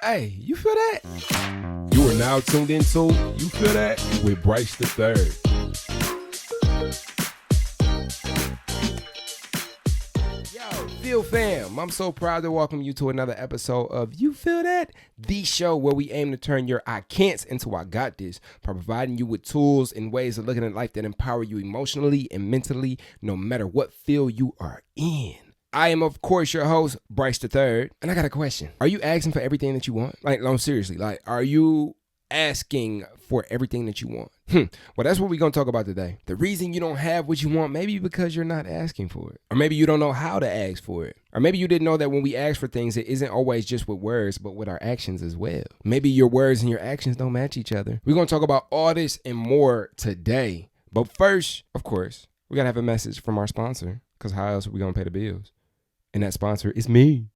Hey, you feel that? You are now tuned into You Feel That with Bryce the Third. Yo, Feel fam, I'm so proud to welcome you to another episode of You Feel That? The show where we aim to turn your I can'ts into I got this by providing you with tools and ways of looking at life that empower you emotionally and mentally, no matter what field you are in. I am, of course, your host, Bryce the Third, and I got a question. Are you asking for everything that you want? Like, no, seriously, are you asking for everything that you want? Well, that's what we're going to talk about today. The reason you don't have what you want, maybe because you're not asking for it. Or maybe you don't know how to ask for it. Or maybe you didn't know that when we ask for things, it isn't always just with words, but with our actions as well. Maybe your words and your actions don't match each other. We're going to talk about all this and more today. But first, of course, we got to have a message from our sponsor, because how else are we going to pay the bills? And that sponsor is me.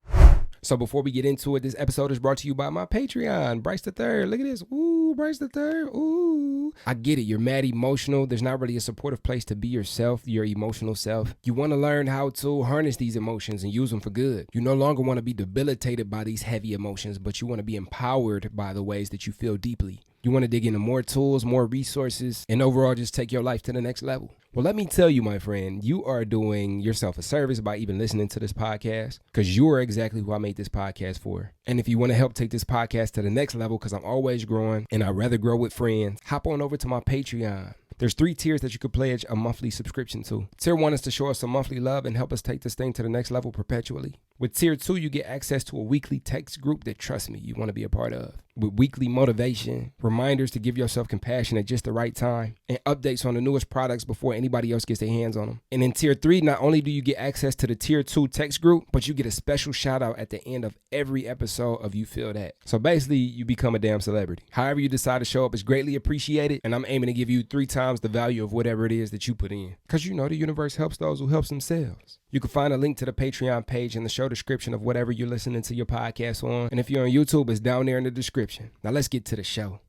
So before we get into it, this episode is brought to you by my Patreon, Bryce the Third. Look at this. Ooh, Bryce the Third. Ooh. I get it. You're mad emotional. There's not really a supportive place to be yourself, your emotional self. You want to learn how to harness these emotions and use them for good. You no longer want to be debilitated by these heavy emotions, but you want to be empowered by the ways that you feel deeply. You want to dig into more tools, more resources, and overall just take your life to the next level. Well, let me tell you, my friend, you are doing yourself a service by even listening to this podcast, because you are exactly who I made this podcast for. And if you want to help take this podcast to the next level, because I'm always growing and I'd rather grow with friends, hop on over to my Patreon. There's 3 tiers that you could pledge a monthly subscription to. Tier 1 is to show us some monthly love and help us take this thing to the next level perpetually. With Tier 2, you get access to a weekly text group that, trust me, you want to be a part of. With weekly motivation, reminders to give yourself compassion at just the right time, and updates on the newest products before anybody else gets their hands on them. And in Tier 3, not only do you get access to the Tier 2 text group, but you get a special shout out at the end of every episode of You Feel That. So basically, you become a damn celebrity. However you decide to show up is greatly appreciated, and I'm aiming to give you 3 times the value of whatever it is that you put in. Because you know the universe helps those who helps themselves. You can find a link to the Patreon page in the show description of whatever you're listening to your podcast on. And if you're on YouTube, it's down there in the description. Now let's get to the show.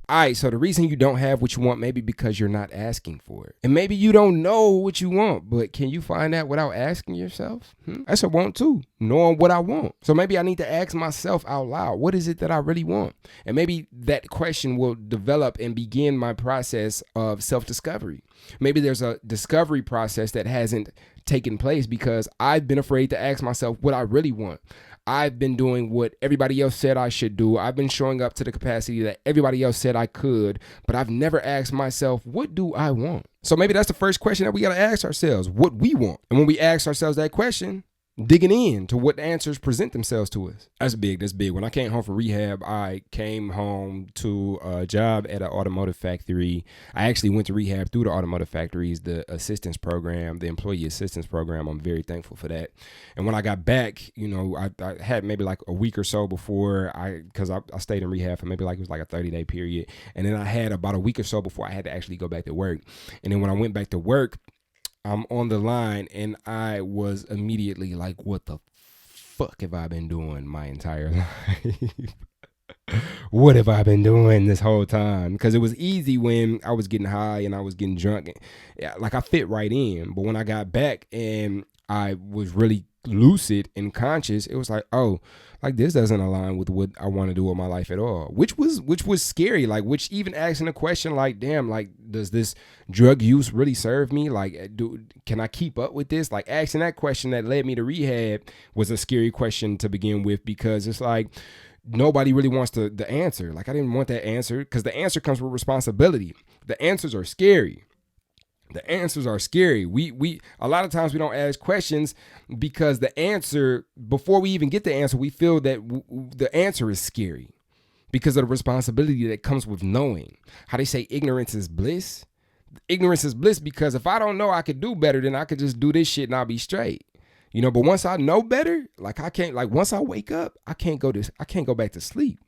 All right, so the reason you don't have what you want may be because you're not asking for it. And maybe you don't know what you want, but can you find that without asking yourself? That's a want too, knowing what I want. So maybe I need to ask myself out loud, what is it that I really want? And maybe that question will develop and begin my process of self-discovery. Maybe there's a discovery process that hasn't taken place because I've been afraid to ask myself what I really want. I've been doing what everybody else said I should do. I've been showing up to the capacity that everybody else said I could, but I've never asked myself, what do I want? So maybe that's the first question that we got to ask ourselves, what we want. And when we ask ourselves that question, digging in to what answers present themselves to us. That's big. When I came home from rehab, I came home to a job at an automotive factory. I actually went to rehab through the automotive factories, the assistance program, the employee assistance program. I'm very thankful for that. And when I got back, I had maybe like a week or so before because I stayed in rehab for maybe it was like a 30-day period. And then I had about a week or so before I had to actually go back to work. And then when I went back to work, I'm on the line and I was immediately like, what the fuck have I been doing my entire life? What have I been doing this whole time? Because it was easy when I was getting high and I was getting drunk. Like I fit right in. But when I got back and I was really lucid and conscious, it was like, oh, like this doesn't align with what I want to do with my life at all, which was scary. Like, which even asking a question like, damn, like, does this drug use really serve me? Like, can I keep up with this? Like, asking that question that led me to rehab was a scary question to begin with, because it's like, nobody really wants the answer. Like, I didn't want that answer because the answer comes with responsibility. The answers are scary. The answers are scary. We a lot of times we don't ask questions because the answer, before we even get the answer, we feel that the answer is scary because of the responsibility that comes with knowing. How they say ignorance is bliss. Ignorance is bliss because if I don't know I could do better, then I could just do this shit and I'll be straight. But once I know better, like I can't, like once I wake up, I can't go back to sleep.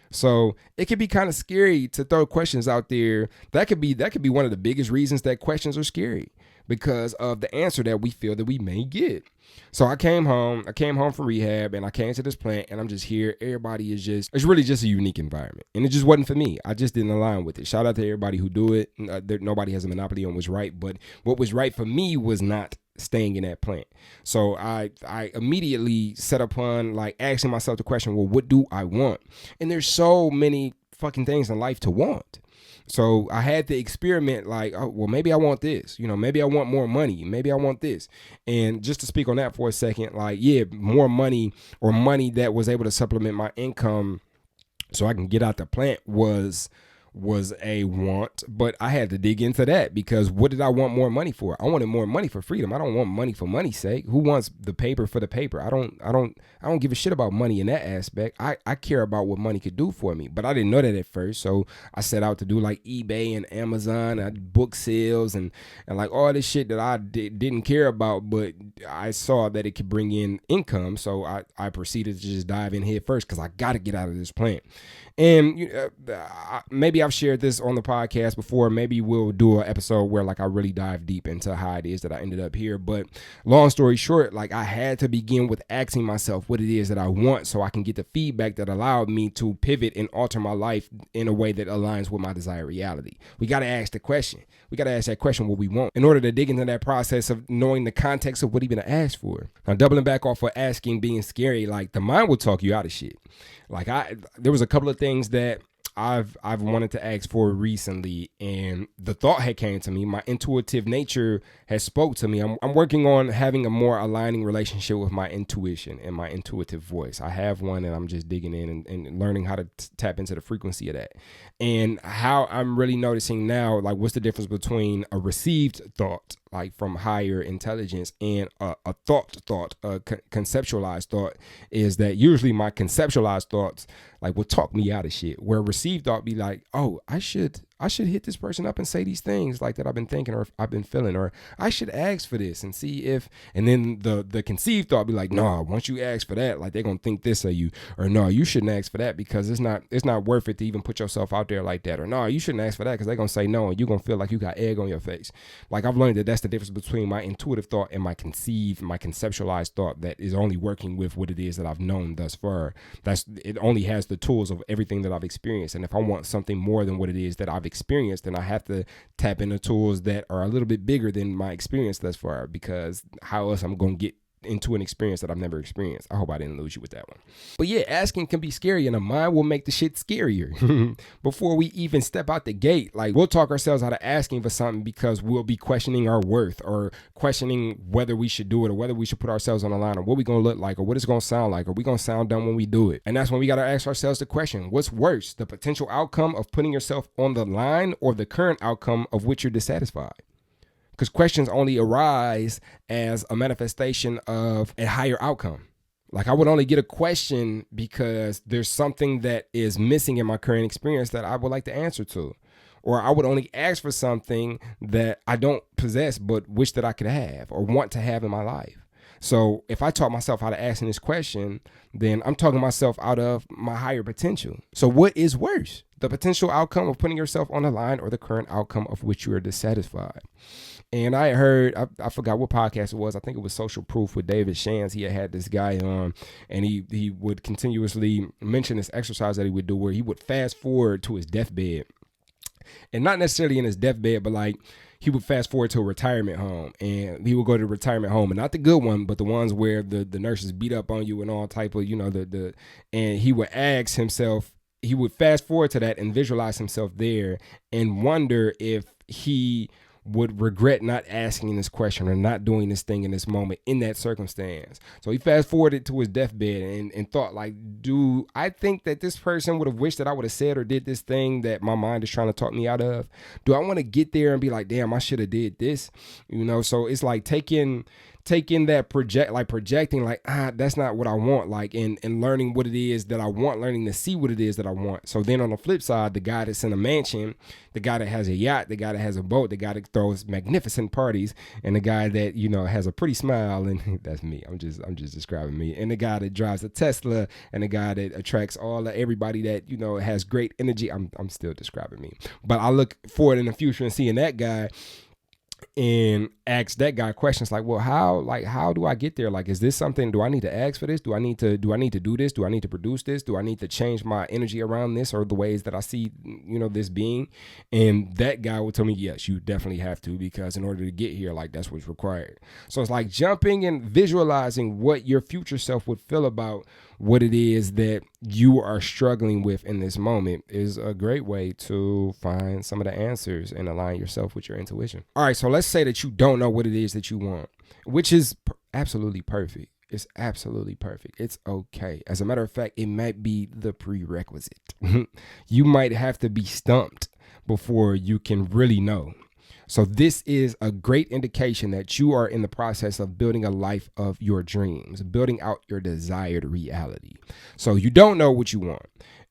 So it can be kind of scary to throw questions out there. That could be one of the biggest reasons that questions are scary, because of the answer that we feel that we may get. So I came home from rehab, and I came to this plant, and I'm just here. Everybody is it's really just a unique environment, and it just wasn't for me. I just didn't align with it. Shout out to everybody who do it. Nobody has a monopoly on what's right, but what was right for me was not staying in that plant. So I immediately set upon like asking myself the question, well, what do I want? And there's so many fucking things in life to want. So I had to experiment like, oh, well, maybe I want this, maybe I want more money. Maybe I want this. And just to speak on that for a second, like, yeah, more money, or money that was able to supplement my income so I can get out the plant was a want, but I had to dig into that, because what did I want more money for? I wanted more money for freedom. I don't want money for money's sake. Who wants the paper for the paper? I don't give a shit about money in that aspect. I care about what money could do for me, but I didn't know that at first. So I set out to do like eBay and Amazon, book sales and like all this shit that I didn't care about, but I saw that it could bring in income. So I proceeded to just dive in head first, because I got to get out of this plant. And maybe I've shared this on the podcast before. Maybe we'll do an episode where like I really dive deep into how it is that I ended up here. But long story short, like I had to begin with asking myself what it is that I want, so I can get the feedback that allowed me to pivot and alter my life in a way that aligns with my desired reality. We got to ask the question. We got to ask that question, what we want, in order to dig into that process of knowing the context of what even to ask for. Now, doubling back off of asking being scary, like the mind will talk you out of shit. Like there was a couple of things that I've wanted to ask for recently, and the thought had came to me. My intuitive nature has spoke to me. I'm working on having a more aligning relationship with my intuition and my intuitive voice. I have one, and I'm just digging in and learning how to tap into the frequency of that. And how I'm really noticing now, like, what's the difference between a received thought, like from higher intelligence, and a conceptualized thought, is that usually my conceptualized thoughts like will talk me out of shit, where received thought be like, oh, I should hit this person up and say these things like that I've been thinking or I've been feeling, or I should ask for this and see if, and then the conceived thought be like, no, once you ask for that, like they're gonna think this of you, or no, you shouldn't ask for that because it's not worth it to even put yourself out there like that, or no, you shouldn't ask for that because they're gonna say no and you're gonna feel like you got egg on your face. Like I've learned that that's the difference between my intuitive thought and my conceptualized thought that is only working with what it is that I've known thus far. It only has the tools of everything that I've experienced, and if I want something more than what it is that I've experienced, then I have to tap into tools that are a little bit bigger than my experience thus far, because how else I'm going to get into an experience that I've never experienced. I hope I didn't lose you with that one. But yeah, asking can be scary, and the mind will make the shit scarier. Before we even step out the gate, like we'll talk ourselves out of asking for something because we'll be questioning our worth, or questioning whether we should do it, or whether we should put ourselves on the line, or what we going to look like, or what it's going to sound like, or we going to sound dumb when we do it. And that's when we got to ask ourselves the question, what's worse, the potential outcome of putting yourself on the line, or the current outcome of which you're dissatisfied? Because questions only arise as a manifestation of a higher outcome. Like I would only get a question because there's something that is missing in my current experience that I would like to answer to. Or I would only ask for something that I don't possess but wish that I could have or want to have in my life. So if I taught myself how to ask this question, then I'm talking myself out of my higher potential. So what is worse? The potential outcome of putting yourself on the line, or the current outcome of which you are dissatisfied? And I heard, I forgot what podcast it was. I think it was Social Proof with David Shands. He had this guy on, and he would continuously mention this exercise that he would do where he would fast forward to his deathbed. And not necessarily in his deathbed, but like he would fast forward to a retirement home, and he would go to the retirement home, and not the good one, but the ones where the nurses beat up on you and all type of, and he would ask himself, he would fast forward to that and visualize himself there and wonder if he would regret not asking this question or not doing this thing in this moment in that circumstance. So he fast forwarded to his deathbed and thought like, do I think that this person would have wished that I would have said or did this thing that my mind is trying to talk me out of? Do I want to get there and be like, damn, I should have did this? So it's like taking that projecting like, that's not what I want, like, and learning what it is that I want, learning to see what it is that I want. So then on the flip side, the guy that's in a mansion, the guy that has a yacht, the guy that has a boat, the guy that throws magnificent parties, and the guy that, has a pretty smile, and that's me. I'm just describing me. And the guy that drives a Tesla, and the guy that attracts everybody that, has great energy. I'm still describing me. But I look forward in the future and seeing that guy and ask that guy questions like, well, how do I get there? Like, is this something, do I need to ask for this? Do I need to do this? Do I need to produce this? Do I need to change my energy around this or the ways that I see, this being? And that guy would tell me, yes, you definitely have to, because in order to get here, like, that's what's required. So it's like jumping and visualizing what your future self would feel about what it is that you are struggling with in this moment is a great way to find some of the answers and align yourself with your intuition. All right, so let's say that you don't know what it is that you want, which is absolutely perfect. It's absolutely perfect. It's okay. As a matter of fact, it might be the prerequisite. You might have to be stumped before you can really know. So this is a great indication that you are in the process of building a life of your dreams, building out your desired reality. So you don't know what you want.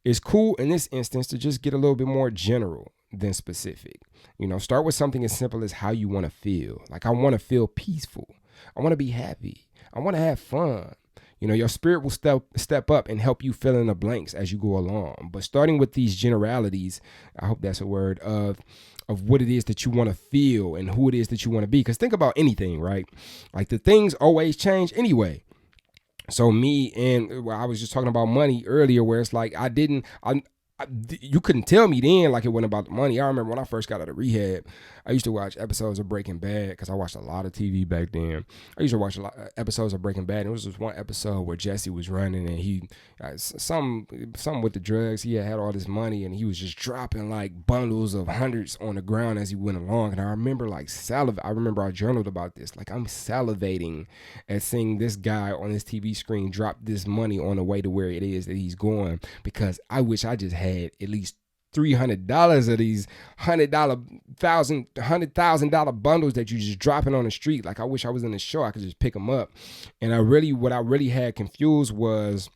It's cool in this instance to just get a little bit more general than specific. Start with something as simple as how you want to feel. Like, I want to feel peaceful. I want to be happy. I want to have fun. Your spirit will step up and help you fill in the blanks as you go along. But starting with these generalities, I hope that's a word, of what it is that you want to feel and who it is that you want to be. Because think about anything, right? Like, the things always change anyway. So I was just talking about money earlier, where it's like you couldn't tell me then like it wasn't about the money. I remember when I first got out of rehab, I used to watch episodes of Breaking Bad because I watched a lot of TV back then. I used to watch a lot of episodes of Breaking Bad. And it was this one episode where Jesse was running and he some with the drugs. He had all this money and he was just dropping like bundles of hundreds on the ground as he went along. And I remember I journaled about this. Like, I'm salivating at seeing this guy on this TV screen drop this money on the way to where it is that he's going, because I wish I just had at least $300 of these $100,000 bundles that you just dropping on the street. Like, I wish I was in the show. I could just pick them up. And what I really had confused was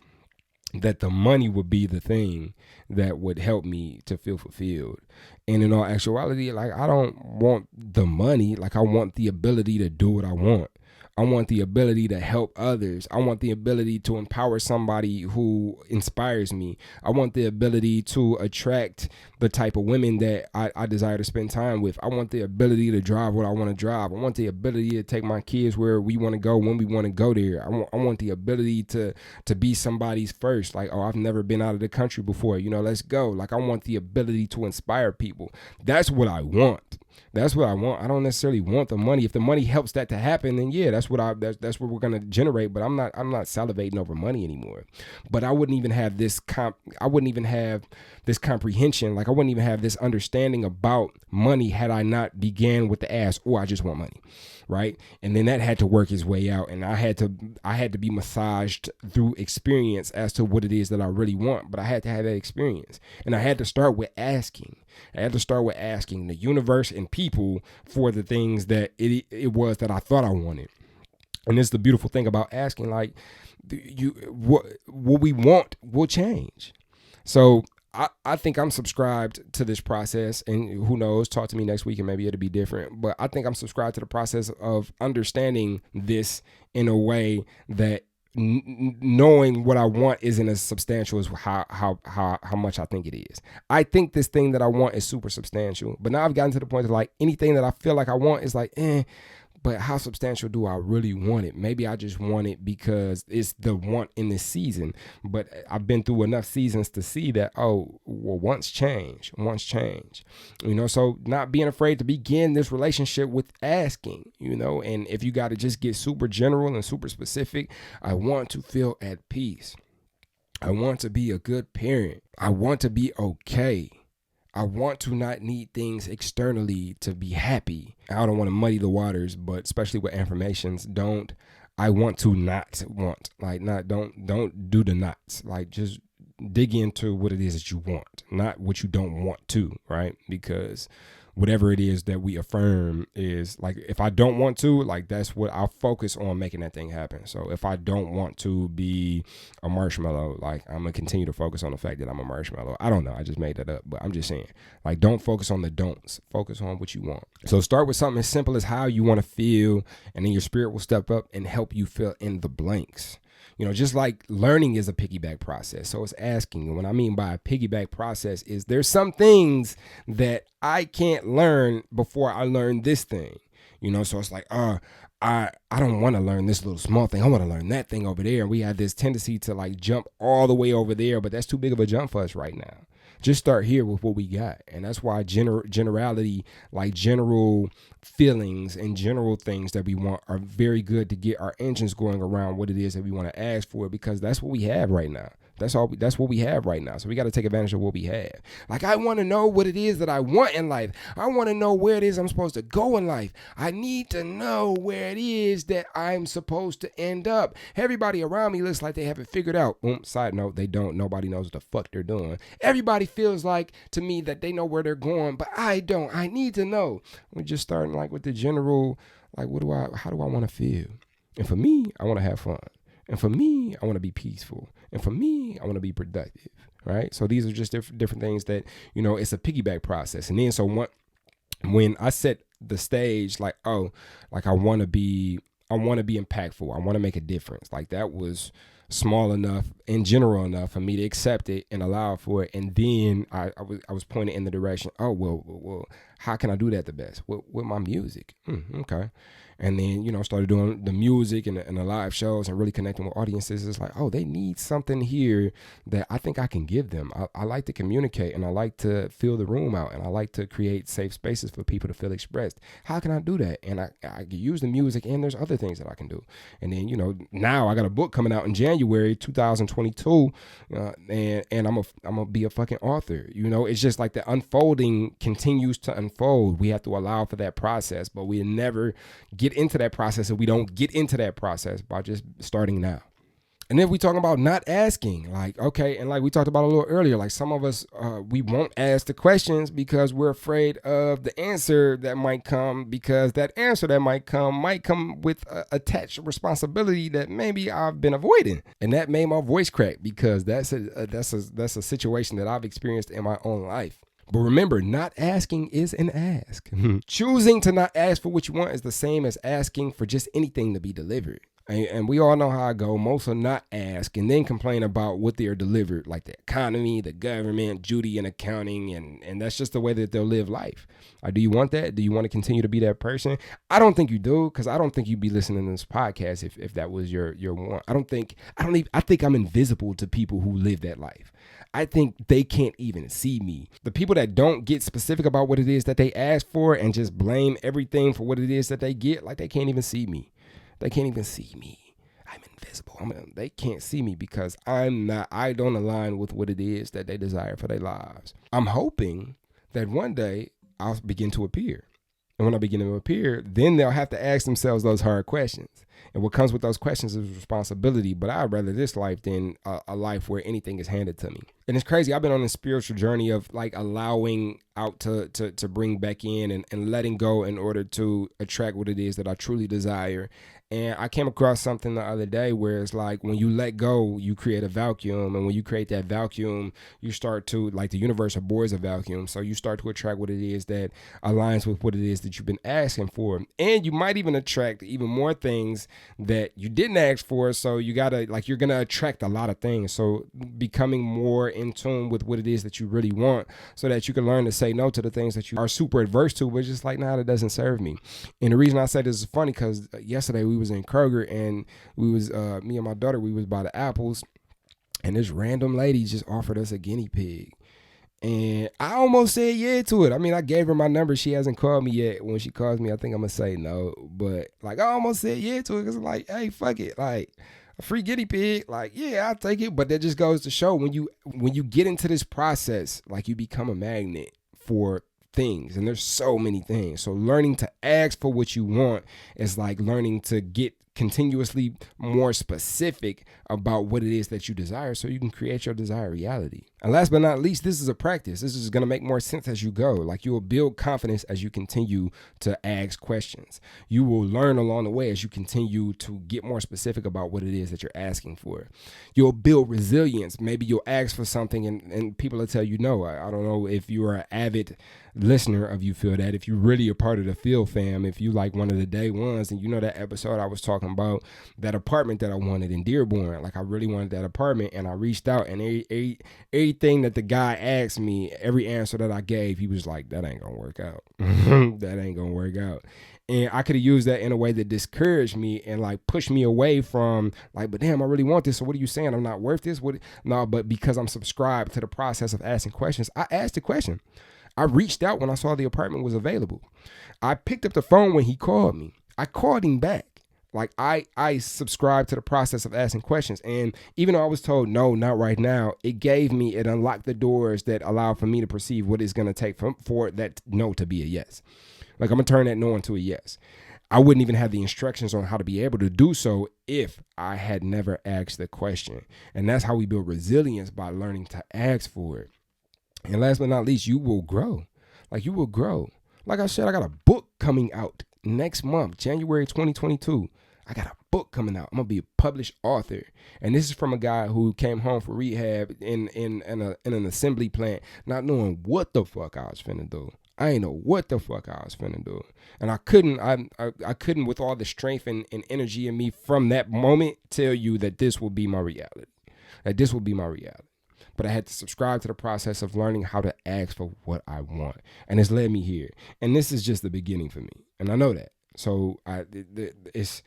that the money would be the thing that would help me to feel fulfilled. And in all actuality, like, I don't want the money. Like, I want the ability to do what I want. I want the ability to help others. I want the ability to empower somebody who inspires me. I want the ability to attract the type of women that I desire to spend time with. I want the ability to drive what I want to drive. I want the ability to take my kids where we want to go when we want to go there. I want the ability to be somebody's first. Like, oh, I've never been out of the country before. Let's go. Like, I want the ability to inspire people. That's what I want. That's what I want. I don't necessarily want the money. If the money helps that to happen, then yeah, that's what we're gonna generate. But I'm not salivating over money anymore. But I wouldn't even have this comprehension. Like, I wouldn't even have this understanding about money had I not began with the ask, oh, I just want money. Right. And then that had to work its way out. And I had to be massaged through experience as to what it is that I really want. But I had to have that experience. And I had to start with asking. The universe and people for the things that it was that I thought I wanted. And it's the beautiful thing about asking, like, what we want will change. So I think I'm subscribed to this process, and who knows, talk to me next week and maybe it'll be different. But I think I'm subscribed to the process of understanding this in a way that knowing what I want isn't as substantial as how much I think it is. I think this thing that I want is super substantial, but now I've gotten to the point of like anything that I feel like I want is like, but how substantial do I really want it? Maybe I just want it because it's the want in this season. But I've been through enough seasons to see that, wants change. So not being afraid to begin this relationship with asking, and if you got to just get super general and super specific, I want to feel at peace. I want to be a good parent. I want to be okay. I want to not need things externally to be happy. I don't want to muddy the waters, but especially with affirmations, I want to not want. Like, don't do the nots. Like, just dig into what it is that you want, not what you don't want to, right? Because whatever it is that we affirm is like, if I don't want to, like, that's what I'll focus on, making that thing happen. So if I don't want to be a marshmallow, like, I'm gonna continue to focus on the fact that I'm a marshmallow. I don't know, I just made that up, but I'm just saying, like, don't focus on the don'ts, focus on what you want. So start with something as simple as how you want to feel, and then your spirit will step up and help you fill in the blanks. Just like learning is a piggyback process. So it's asking. And what I mean by a piggyback process is there's some things that I can't learn before I learn this thing. So it's like, I don't want to learn this little small thing. I want to learn that thing over there. And we have this tendency to like jump all the way over there, but that's too big of a jump for us right now. Just start here with what we got. And that's why generality, like general feelings and general things that we want are very good to get our engines going around what it is that we want to ask for, because that's what we have right now. That's what we have right now. So we got to take advantage of what we have. Like, I want to know what it is that I want in life. I want to know where it is I'm supposed to go in life. I need to know where it is that I'm supposed to end up. Everybody around me looks like they have it figured out. Side note, they don't. Nobody knows what the fuck they're doing. Everybody feels like to me that they know where they're going, but I don't. I need to know. We're just starting like with the general, like, how do I want to feel? And for me, I want to have fun. And for me, I want to be peaceful. And for me, I want to be productive, right? So these are just different things that, it's a piggyback process. And then so when I set the stage, like, I want to be impactful. I want to make a difference. Like, that was small enough and general enough for me to accept it and allow for it. And then I was pointed in the direction, well, how can I do that the best? With my music. Okay. And then, started doing the music and the live shows and really connecting with audiences. It's like, they need something here that I think I can give them. I like to communicate, and I like to fill the room out, and I like to create safe spaces for people to feel expressed. How can I do that? And I can use the music, and there's other things that I can do. And then, now I got a book coming out in January 2022, and I'm gonna be a fucking author. It's just like the unfolding continues to unfold. We have to allow for that process, but we never get into that process, and we don't get into that process by just starting now. And then we talking about not asking, like, okay, and like we talked about a little earlier, like some of us, we won't ask the questions because we're afraid of the answer that might come, because that answer that might come with attached responsibility that maybe I've been avoiding. And that made my voice crack, because that's a situation that I've experienced in my own life. But remember, not asking is an ask. Choosing to not ask for what you want is the same as asking for just anything to be delivered. And we all know how I go. Most will not ask and then complain about what they are delivered, like the economy, the government, duty and accounting. And that's just the way that they'll live life. Do you want that? Do you want to continue to be that person? I don't think you do, because I don't think you'd be listening to this podcast if that was your want. I think I'm invisible to people who live that life. I think they can't even see me. The people that don't get specific about what it is that they ask for and just blame everything for what it is that they get, like, they can't even see me. They can't even see me. I'm invisible. They can't see me because I don't align with what it is that they desire for their lives. I'm hoping that one day I'll begin to appear. And when I begin to appear, then they'll have to ask themselves those hard questions. And what comes with those questions is responsibility. But I'd rather this life than a life where anything is handed to me. And it's crazy. I've been on a spiritual journey of like allowing out to bring back in and letting go in order to attract what it is that I truly desire. And I came across something the other day where it's like, when you let go, you create a vacuum. And when you create that vacuum, you start to, like, the universe abhors a vacuum. So you start to attract what it is that aligns with what it is that you've been asking for. And you might even attract even more things that you didn't ask for. So you gotta, like, you're gonna attract a lot of things. So becoming more in tune with what it is that you really want, so that you can learn to say no to the things that you are super adverse to, but just like, nah, that doesn't serve me. And the reason I say this is funny, because yesterday we was in Kroger, and we was me and my daughter, we was by the apples, and this random lady just offered us a guinea pig, and I almost said yeah to it. I mean, I gave her my number. She hasn't called me yet. When she calls me, I think I'm gonna say no, but like, I almost said yeah to it, because I'm like, hey, fuck it, like, a free guinea pig, like, yeah, I'll take it. But that just goes to show, when you get into this process, like, you become a magnet for things, and there's so many things. So learning to ask for what you want is like learning to get continuously more specific about what it is that you desire, so you can create your desired reality. And last but not least, this is a practice. This is going to make more sense as you go. Like, you will build confidence as you continue to ask questions. You will learn along the way as you continue to get more specific about what it is that you're asking for. You'll build resilience. Maybe you'll ask for something and people will tell you no. I don't know if you are an avid listener of You Feel That, if you're really a part of the Feel fam, if you like one of the day ones, and you know that episode I was talking about that apartment that I wanted in Dearborn. Like, I really wanted that apartment, and I reached out, and everything that the guy asked me, every answer that I gave, he was like, that ain't gonna work out. That ain't gonna work out. And I could have used that in a way that discouraged me and like pushed me away from like, but damn, I really want this. So what are you saying? I'm not worth this? No, but because I'm subscribed to the process of asking questions, I asked the question. I reached out when I saw the apartment was available. I picked up the phone when he called me. I called him back. Like I subscribed to the process of asking questions. And even though I was told, no, not right now, it unlocked the doors that allow for me to perceive what it's going to take for that no to be a yes. Like I'm going to turn that no into a yes. I wouldn't even have the instructions on how to be able to do so if I had never asked the question. And that's how we build resilience, by learning to ask for it. And last but not least, you will grow. Like you will grow. Like I said, I got a book coming out next month, January 2022. I got a book coming out. I'm going to be a published author. And this is from a guy who came home from rehab in an assembly plant, not knowing what the fuck I was finna do. I ain't know what the fuck I was finna do. And I couldn't with all the strength and energy in me from that moment tell you that this will be my reality. But I had to subscribe to the process of learning how to ask for what I want. And it's led me here. And this is just the beginning for me. And I know that. So it's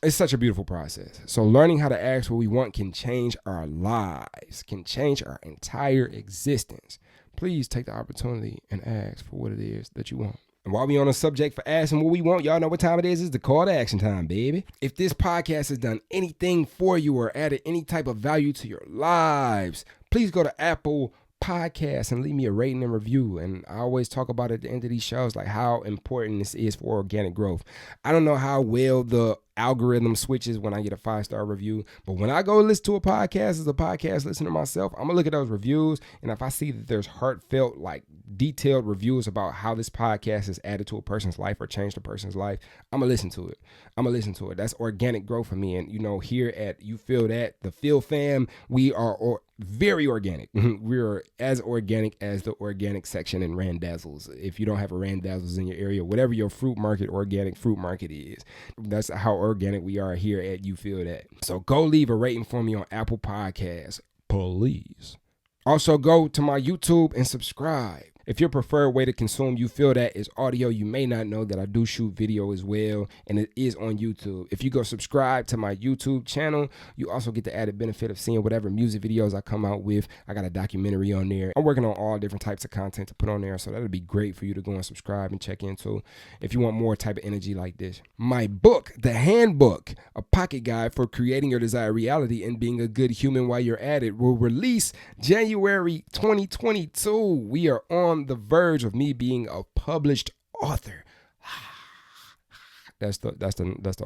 such a beautiful process. So learning how to ask what we want can change our lives, can change our entire existence. Please take the opportunity and ask for what it is that you want. And while we on the subject for asking what we want, y'all know what time it is. It's the call to action time, baby. If this podcast has done anything for you or added any type of value to your lives, please go to Apple Podcasts and leave me a rating and review. And I always talk about at the end of these shows, like how important this is for organic growth. I don't know how well the algorithm switches when I get a 5-star review, but when I go listen to a podcast as a podcast listener myself, I'm gonna look at those reviews, and if I see that there's heartfelt, like detailed reviews about how this podcast has added to a person's life or changed a person's life, I'm gonna listen to it. That's organic growth for me. And here at You Feel That, the Feel Fam, we are very organic. We're as organic as the organic section in Randazzles. If you don't have a Randazzles in your area, whatever your organic fruit market is, that's how organic we are here at You Feel That. So go leave a rating for me on Apple Podcasts, please. Also go to my YouTube and subscribe. If your preferred way to consume You Feel That is audio, you may not know that I do shoot video as well, and it is on YouTube. If you go subscribe to my YouTube channel, you also get the added benefit of seeing whatever music videos I come out with. I got a documentary on there. I'm working on all different types of content to put on there, so that'll be great for you to go and subscribe and check into if you want more type of energy like this. My book, The Handbook, a pocket guide for creating your desired reality and being a good human while you're at it, will release January 2022. We are on the verge of me being a published author. That's the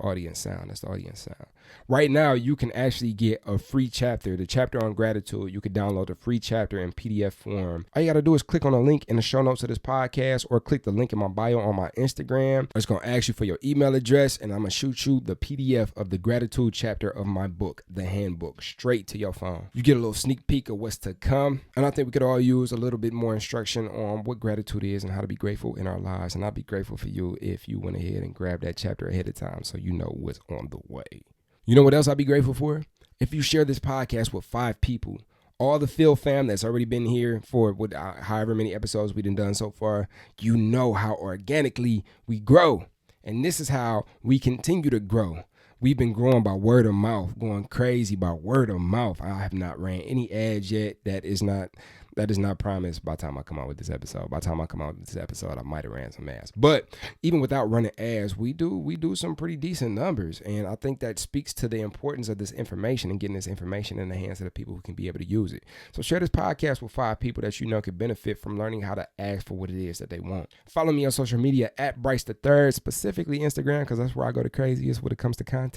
audience sound. That's the audience sound. Right now, you can actually get a free chapter, the chapter on gratitude. You can download the free chapter in PDF form. All you got to do is click on the link in the show notes of this podcast, or click the link in my bio on my Instagram. It's going to ask you for your email address, and I'm going to shoot you the PDF of the gratitude chapter of my book, The Handbook, straight to your phone. You get a little sneak peek of what's to come. And I think we could all use a little bit more instruction on what gratitude is and how to be grateful in our lives. And I'll be grateful for you if you went ahead and grabbed that chapter ahead of time so you know what's on the way. You know what else I'd be grateful for? If you share this podcast with 5 people, all the Phil fam that's already been here for however many episodes we've done so far, you know how organically we grow. And this is how we continue to grow. We've been growing by word of mouth, going crazy by word of mouth. I have not ran any ads yet. That is not promised by the time I come out with this episode. By the time I come out with this episode, I might have ran some ads. But even without running ads, we do some pretty decent numbers. And I think that speaks to the importance of this information and getting this information in the hands of the people who can be able to use it. So share this podcast with 5 people that you know could benefit from learning how to ask for what it is that they want. Follow me on social media at Bryce the Third, specifically Instagram, because that's where I go the craziest when it comes to content.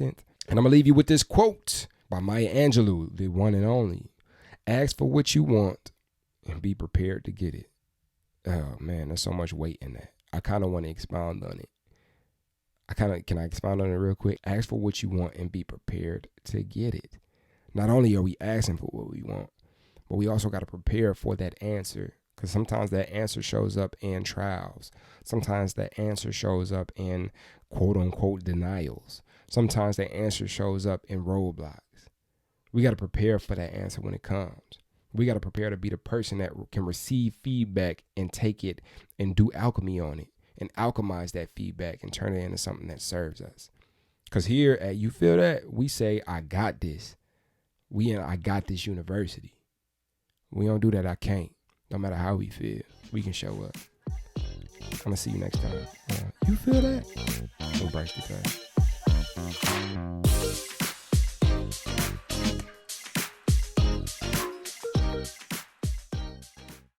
And I'm going to leave you with this quote by Maya Angelou, the one and only. Ask for what you want and be prepared to get it. Oh man, there's so much weight in that. I kind of want to expound on it. Can I expound on it real quick? Ask for what you want and be prepared to get it. Not only are we asking for what we want, but we also got to prepare for that answer. Because sometimes that answer shows up in trials. Sometimes that answer shows up in quote unquote denials. Sometimes that answer shows up in roadblocks. We got to prepare for that answer when it comes. We got to prepare to be the person that can receive feedback and take it and do alchemy on it and alchemize that feedback and turn it into something that serves us. Because here at You Feel That, we say, I got this. We in I got this university. We don't do that, I can't. No matter how we feel, we can show up. I'm going to see you next time. You feel that? So Bryce the Third.